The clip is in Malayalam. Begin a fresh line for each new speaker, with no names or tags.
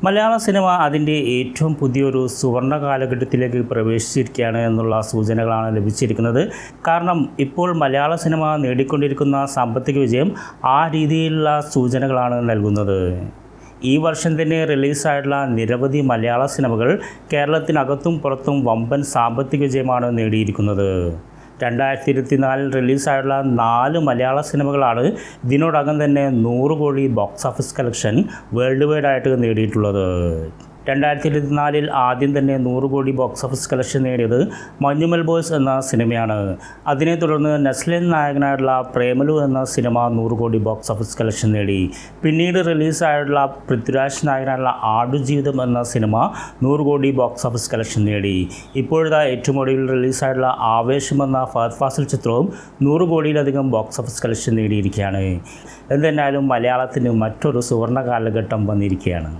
മലയാള സിനിമ അതിൻ്റെ ഏറ്റവും പുതിയൊരു സുവർണ്ണ കാലഘട്ടത്തിലേക്ക് പ്രവേശിച്ചിരിക്കുകയാണ് എന്നുള്ള സൂചനകളാണ് ലഭിച്ചിരിക്കുന്നത്. കാരണം ഇപ്പോൾ മലയാള സിനിമ നേടിക്കൊണ്ടിരിക്കുന്ന സാമ്പത്തിക വിജയം ആ രീതിയിലുള്ള സൂചനകളാണ് നൽകുന്നത്. ഈ വർഷം തന്നെ റിലീസായിട്ടുള്ള നിരവധി മലയാള സിനിമകൾ കേരളത്തിനകത്തും പുറത്തും വമ്പൻ സാമ്പത്തിക വിജയമാണ് നേടിയിരിക്കുന്നത്. 2024 റിലീസായിട്ടുള്ള 4 മലയാള സിനിമകളാണ് ഇതിനോടകം തന്നെ 100 കോടി box office collection world wide ആയിട്ട് നേടിയിട്ടുള്ളത്. 2024 ആദ്യം തന്നെ 100 കോടി ബോക്സ് ഓഫീസ് കളക്ഷൻ നേടിയത് മഞ്ഞുമൽ ബോയ്സ് എന്ന സിനിമയാണ്. അതിനെ തുടർന്ന് നസ്ലിൻ നായകനായിട്ടുള്ള പ്രേമലു എന്ന സിനിമ 100 കോടി ബോക്സ് ഓഫീസ് കളക്ഷൻ നേടി. പിന്നീട് റിലീസായിട്ടുള്ള പൃഥ്വിരാജ് നായകനായിട്ടുള്ള ആടുജീവിതം എന്ന സിനിമ 100 കോടി ബോക്സ് ഓഫീസ് കളക്ഷൻ നേടി. ഇപ്പോഴത്തെ ഏറ്റവും ഒടുവിൽ റിലീസായിട്ടുള്ള ആവേശം എന്ന ഫഹദ് ഫാസിൽ ചിത്രവും 100 കോടിയിലധികം ബോക്സ് ഓഫീസ് കളക്ഷൻ നേടിയിരിക്കുകയാണ്. എന്തെന്നാലും മലയാളത്തിന് മറ്റൊരു സുവർണ്ണ കാലഘട്ടം വന്നിരിക്കുകയാണ്.